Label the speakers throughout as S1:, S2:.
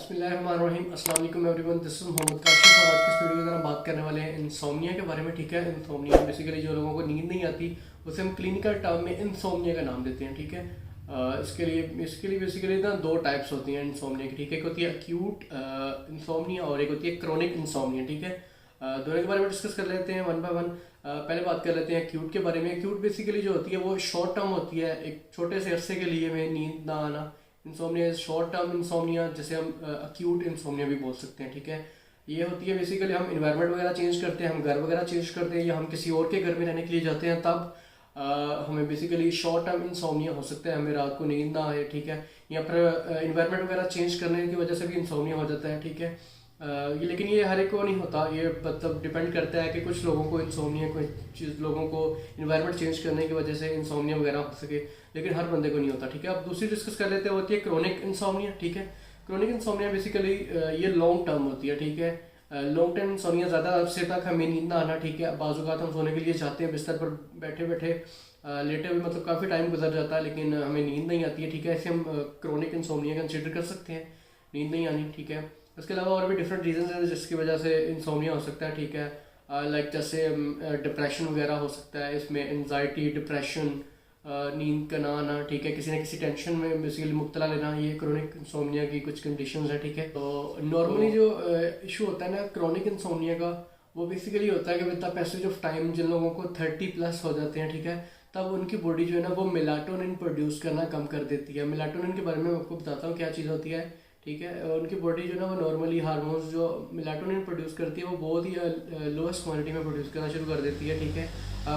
S1: बिस्मिल्लाहिर्रहमानिर्रहीम अस्सलाम वालेकुम everyone, this is Mohammad Kashif और आज की इस वीडियो में हम बात करने वाले हैं इंसोम्निया के बारे में। ठीक है, इंसोम्निया बेसिकली जो लोगों को नींद नहीं आती उसे हम क्लिनिकल टर्म में इंसोम्निया का नाम देते हैं। ठीक है, इसके लिए बेसिकली ना दो टाइप्स होती हैं इंसोम्निया की। ठीक है, एक होती है अक्यूट इंसोम्निया और एक होती है क्रोनिक इंसोम्निया। ठीक है, दोनों के बारे में डिस्कस कर लेते हैं वन बाय वन। पहले बात कर लेते हैं अक्यूट के बारे में। अक्यूट बेसिकली जो होती है वो शॉर्ट टर्म होती है, एक छोटे से अरसे के लिए में नींद ना आना। Insomnia is short term insomnia, जिसे हम अक्यूट इंसोम्निया भी बोल सकते हैं। ठीक है, ये होती है बेसिकली हम इन्वायरमेंट वगैरह चेंज करते हैं, हम घर वगैरह चेंज करते हैं या हम किसी और के घर में रहने के लिए जाते हैं, तब हमें बेसिकली शॉर्ट टर्म इंसोम्निया हो सकता है, हमें रात को नींद ना आए। ठीक है, या फिर इन्वायरमेंट वगैरह चेंज करने की वजह से भी इंसोम्निया हो जाता है। ठीक है, लेकिन ये हर एक को नहीं होता, ये मतलब डिपेंड करता है कि कुछ लोगों को इंसोम्निया, कुछ लोगों को इन्वायरमेंट चेंज करने की वजह से इंसोम्निया वगैरह हो सके, लेकिन हर बंदे को नहीं होता। ठीक है, अब दूसरी डिस्कस कर लेते हैं, होती है क्रोनिक इंसोम्निया। ठीक है, क्रोनिक इंसोम्निया बेसिकली ये लॉन्ग टर्म होती है। ठीक है, लॉन्ग टर्म इंसोम्निया ज़्यादा अरसे तक हमें नींद ना आना। ठीक है, बाज़ औक़ात हम सोने के लिए जाते हैं, बिस्तर पर बैठे बैठे लेटे हुए मतलब काफ़ी टाइम गुजर जाता है लेकिन हमें नींद नहीं आती है। ठीक है, इसे हम क्रोनिक इंसोम्निया कंसिडर कर सकते हैं, नींद नहीं आनी। ठीक है, इसके अलावा और भी डिफरेंट रीजन हैं जिसकी वजह से इंसोम्निया हो सकता है। ठीक है, लाइक जैसे डिप्रेशन वगैरह हो सकता है, इसमें एनजाइटी, डिप्रेशन, नींद का ना आना। ठीक है, किसी न किसी टेंशन में बेसिकली मुब्तला लेना, ये क्रोनिक इंसोम्निया की कुछ कंडीशंस है। ठीक है, तो नॉर्मली जो इशू होता है ना क्रोनिक इंसोम्निया का, वो बेसिकली होता है कि with the passage of time जिन लोगों को 30+ हो जाते हैं, ठीक है, तब उनकी बॉडी जो है ना वो मेलाटोनिन प्रोड्यूस करना कम कर देती है। मेलाटोनिन के बारे में मैं आपको बताता हूँ क्या चीज़ होती है। ठीक है, उनकी बॉडी जो है ना वो नॉर्मली हार्मोन्स जो मेलाटोनिन प्रोड्यूस करती है वो बहुत ही लोएस्ट क्वांटिटी में प्रोड्यूस करना शुरू कर देती है। ठीक है,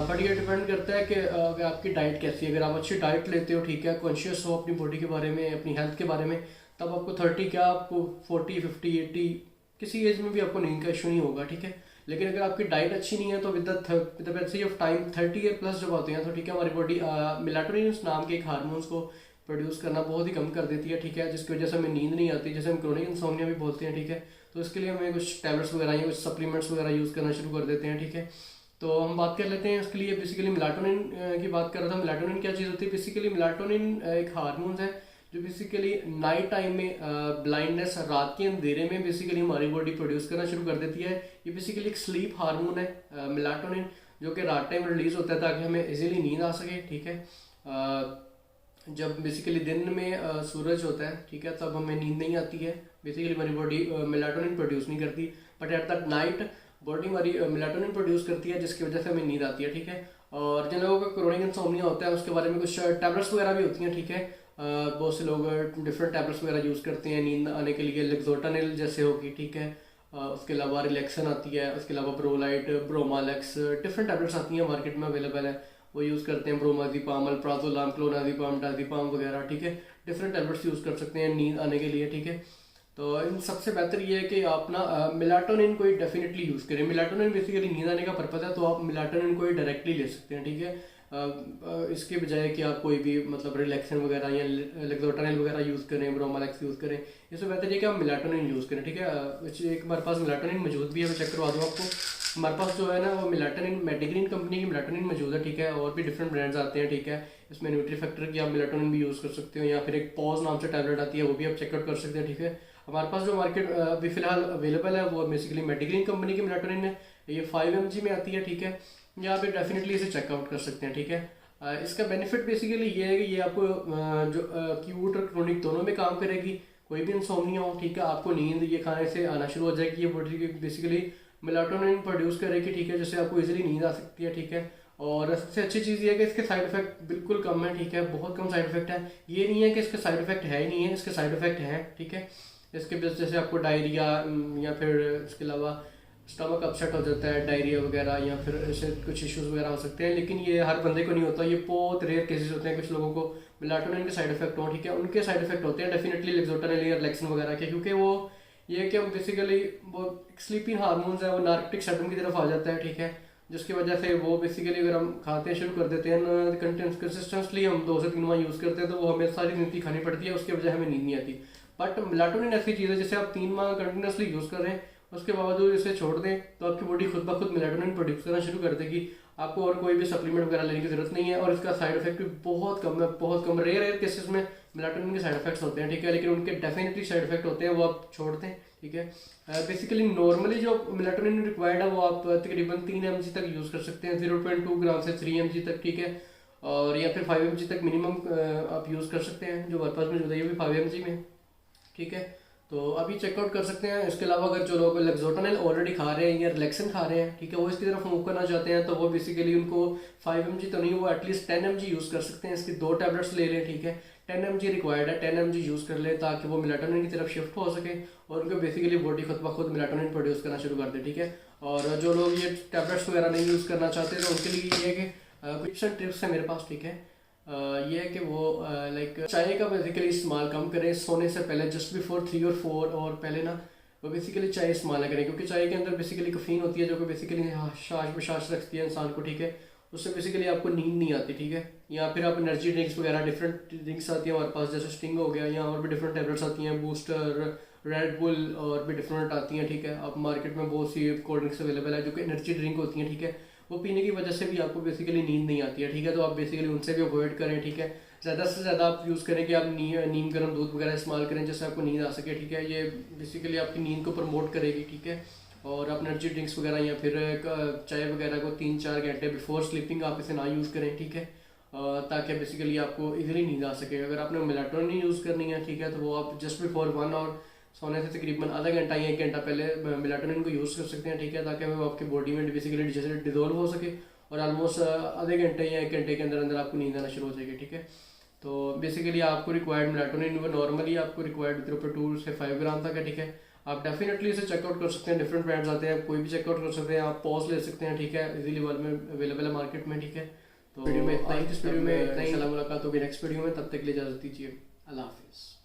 S1: बट ये डिपेंड करता है कि अगर आपकी डाइट कैसी है। अगर आप अच्छी डाइट लेते हो, ठीक है, कॉन्शियस हो अपनी बॉडी के बारे में, अपनी हेल्थ के बारे में, तब आपको 30 क्या आपको 40, 50, 80 किसी एज में भी आपको नींद का इशू नहीं होगा। ठीक है, लेकिन अगर आपकी डाइट अच्छी नहीं है तो with the passage of time 30 year plus जब होते हैं तो ठीक है हमारी बॉडी मेलाटोनिन नाम के एक हार्मोन्स को प्रोड्यूस करना बहुत ही कम कर देती है। ठीक है, जिसकी वजह से हमें नींद नहीं आती, जैसे हम क्रोनिक इंसोम्निया भी बोलते हैं। ठीक है, तो इसके लिए हमें कुछ टैबलेट्स वगैरह या कुछ सप्लीमेंट्स वगैरह यूज़ करना शुरू कर देते हैं। ठीक है, तो हम बात कर लेते हैं इसके लिए। बेसिकली मेलाटोनिन की बात कर रहा था। मेलाटोनिन क्या चीज़ होती है? बेसिकली मेलाटोनिन एक हार्मोन है जो बेसिकली नाइट टाइम में ब्लाइंडनेस, रात के अंधेरे में बेसिकली हमारी बॉडी प्रोड्यूस करना शुरू कर देती है। ये बेसिकली एक स्लीप हार्मोन है मेलाटोनिन, जो कि रात टाइम रिलीज होता है ताकि हमें इजीली नींद आ सके। ठीक है, जब बेसिकली दिन में सूरज होता है, ठीक है, तब हमें नींद नहीं आती है, बेसिकली हमारी बॉडी मेलाटोनिन प्रोड्यूस नहीं करती, but at the night body हमारी मेलाटोनिन प्रोड्यूस करती है जिसकी वजह से हमें नींद आती है। ठीक है, और जिन लोगों का क्रोनिक इंसोम्निया होता है उसके बारे में कुछ टैबलेट्स वगैरह भी होती हैं। ठीक है, बहुत से लोग डिफरेंट टैबलेट्स वगैरह यूज़ करते हैं नींद आने के लिए, लेक्सोटानिल जैसे होगी। ठीक है, उसके अलावा रिलैक्सन आती है, उसके अलावा ब्रोलाइट, ब्रोमालेक्स, डिफरेंट टैबलेट्स आती हैं मार्केट में अवेलेबल है, वो यूज़ करते हैं। ब्रोमाज़ेपाम, अल्प्राज़ोलाम, क्लोनाज़ेपाम, डाज़ेपाम वगैरह। ठीक है, डिफरेंट टैबलेट्स यूज़ कर सकते हैं नींद आने के लिए। ठीक है, तो इन सबसे बेहतर ये है कि आप ना मेलाटोनिन को ही डेफिनेटली यूज़ करें। मेलाटोनिन बेसिकली नींद आने का पर्पज़ है, तो आप मेलाटोनिन को ही डायरेक्टली ले सकते हैं। ठीक है, इसके बजाय कि आप कोई भी मतलब रिलैक्सन वगैरह या लेक्सोटानिल वगैरह यूज़ करें, ब्रोमालेक्स यूज़ करें, इससे बेहतर है कि आप मेलाटोनिन यूज़ करें। ठीक है, एक हमारे पास मेलाटोनिन मौजूद भी है, मैं चेक करवा दूँ आपको। हमारे पास जो है ना वो मेलाटोनिन, मेडिग्रीन कंपनी की मेलाटोनिन मौजूद है। ठीक है, और भी डिफरेंट ब्रांड्स आते हैं। ठीक है, इसमें न्यूट्री फैक्टर की आप मेलाटोनिन भी यूज़ कर सकते हो, या फिर एक पॉज नाम से टैबलेट आती है, वो भी आप चेकआउट कर सकते हैं। ठीक है, हमारे पास जो मार्केट अभी फिलहाल अवेलेबल है वो बेसिकली मेडिग्रीन कंपनी की मेलाटोनिन है, ये 5 mg में आती है। ठीक है, या आप डेफिनेटली इसे चेकआउट कर सकते हैं। ठीक है, इसका बेनिफिट बेसिकली ये है कि ये आपको जो एक्यूट और क्रोनिक दोनों में काम करेगी। कोई भी इंसोम्निया हो, ठीक है, आपको नींद ये खाने से आना शुरू हो जाएगी, ये बॉडी बेसिकली मेलाटोनिन प्रोड्यूस करेगी। ठीक है, जिससे आपको इजीली नींद आ सकती है। ठीक है, और सबसे अच्छी चीज़ ये है कि इसके साइड इफेक्ट बिल्कुल कम है। ठीक है, बहुत कम साइड इफेक्ट है, ये नहीं है कि इसके साइड इफेक्ट है ही नहीं है, इसके साइड इफेक्ट हैं। ठीक है, इसके जैसे आपको डायरिया या फिर इसके अलावा स्टमक अपसेट हो जाता है, डायरिया वगैरह, या फिर ऐसे कुछ इश्यूज वगैरह हो सकते हैं, लेकिन ये हर बंदे को नहीं होता, ये बहुत रेयर केसेस होते हैं। कुछ लोगों को मेलाटोनिन के साइड इफेक्ट हो, ठीक है, उनके साइड इफेक्ट होते हैं डेफिनेटली लेक्सोटानिल या रिलैक्सन वगैरह के, क्योंकि वो ये कि हम बेसिकली वो स्लीपिंग हार्मोन्स है, वो नार्कोटिक सिस्टम की तरफ आ जाता है। ठीक है, जिसकी वजह से वो बेसिकली अगर हम खाते शुरू कर देते हैं कंसिस्टेंटली, हम 2 से 3 माह यूज़ करते हैं, तो वो हमें सारी नींद खानी पड़ती है, उसकी वजह हमें नींद नहीं आती। बट मेलाटोनिन ऐसी चीज़ है जिसे आप 3 माह कंटिन्यूसली यूज़ कर रहे हैं, उसके बावजूद इसे छोड़ दें तो आपकी बॉडी खुद ब खुद मेलाटोनिन प्रोड्यूस करना शुरू कर देगी। आपको और कोई भी सप्लीमेंट वगैरह लेने की जरूरत नहीं है, और इसका साइड इफेक्ट भी बहुत कम है, बहुत कम, रेयर केसेस में मेलाटोनिन के साइड इफेक्ट्स होते हैं, ठीक है, लेकिन उनके डेफिनेटली साइड इफेक्ट होते हैं, वो आप छोड़ दें, ठीक है। बेसिकली नॉर्मली जो मेलाटोनिन रिक्वायर्ड है वो आप तकरीबन 3 mg तक यूज़ कर सकते हैं, 0.2 ग्राम से 3 mg तक, ठीक है, और या फिर 5 mg तक मिनिमम आप यूज़ कर सकते हैं। जो हमारे पास में बताइए भी 5 mg में, ठीक है। तो अभी चेकआउट कर सकते हैं। इसके अलावा अगर जो लोग लेक्सोटानिल ऑलरेडी खा रहे हैं या रिलैक्सन खा रहे हैं, ठीक है, वो इसकी तरफ मूव करना चाहते हैं, तो वो बेसिकली उनको 5 mg तो नहीं, वो एटलीस्ट 10 mg यूज़ कर सकते हैं। इसकी 2 टैबलेट्स ले लें, ठीक है, 10 mg रिक्वायर्ड है, 10 mg यूज़ कर लें ताकि वो मेलाटोनिन की तरफ शिफ्ट हो सके और उनको बेसिकली बॉडी खुद ब खुद मेलाटोनिन प्रोड्यूस करना शुरू कर दे, ठीक है। और जो लोग ये टैबलेट्स वगैरह नहीं यूज़ करना चाहते तो उनके लिए ये है कि कुछ टिप्स हैं मेरे पास, ठीक है। ये है कि वो लाइक चाय का बेसिकली इस्तेमाल कम करें सोने से पहले, जस्ट बिफोर 3 और 4 और पहले ना वो बेसिकली चाय इस्तेमाल ना करें, क्योंकि चाय के अंदर बेसिकली कफ़ीन होती है जो कि बेसिकली शाश बशाश रखती है इंसान को, ठीक है। उससे बेसिकली आपको नींद नहीं आती, ठीक है। या फिर आप एनर्जी ड्रिंक्स वगैरह डिफरेंट ड्रिंक्स आती हैं हमारे पास, जैसे स्टिंग हो गया, या और भी डिफरेंट टैबलेट्स आती हैं, बूस्टर, रेड बुल और भी डिफरेंट आती हैं, ठीक है। आप मार्केट में बहुत सी कोल्ड ड्रिंक्स अवेलेबल है जो कि एनर्जी ड्रिंक होती हैं, ठीक है। वो पीने की वजह से भी आपको बेसिकली नींद नहीं आती है, ठीक है। तो आप बेसिकली उनसे भी अवॉइड करें, ठीक है। ज़्यादा से ज़्यादा आप यूज़ करें कि आप नीम गर्म दूध वगैरह इस्तेमाल करें जिससे आपको नींद आ सके, ठीक है। ये बेसिकली आपकी नींद को प्रमोट करेगी, ठीक है। और आप एनर्जी ड्रिंक्स वगैरह या फिर चाय वगैरह को 3-4 घंटे बिफोर स्लीपिंग आप इसे ना यूज़ करें, ठीक है, ताकि बेसिकली आपको इजीली नींद आ सके। अगर आपने मेलाटोनिन यूज़ करनी है, ठीक है, तो वो आप जस्ट बिफोर 1 आवर सोने से तकरीबन आधा घंटा या 1 घंटा पहले मेलाटोनिन को यूज़ कर सकते हैं, ठीक है, ताकि वो आपकी बॉडी में बेसिकली जैसे डिजोल्व हो सके और ऑलमोस्ट आधे घंटे या 1 घंटे के अंदर अंदर आपको नींद आना शुरू हो जाएगी, ठीक है। तो बेसिकली आपको रिक्वायर्ड मेलाटोनिन वो नॉर्मली आपको रिक्वायर्ड 0.2 से 5 ग्राम तक है, ठीक है। आप डेफिनेटली इसे चेकआउट कर सकते हैं, डिफरेंट ब्रांड्स आते हैं, कोई भी चेकआउट कर सकते हैं, आप पॉज ले सकते हैं, ठीक है, इजीली वर्ल्ड में अवेलेबल है मार्केट में, ठीक है। तो वीडियो में इतना ही, इस वीडियो में इतना ही, मुलाकात होगी नेक्स्ट वीडियो में, तब तक के लिए इजाजत दीजिए, अल्लाह हाफिज़।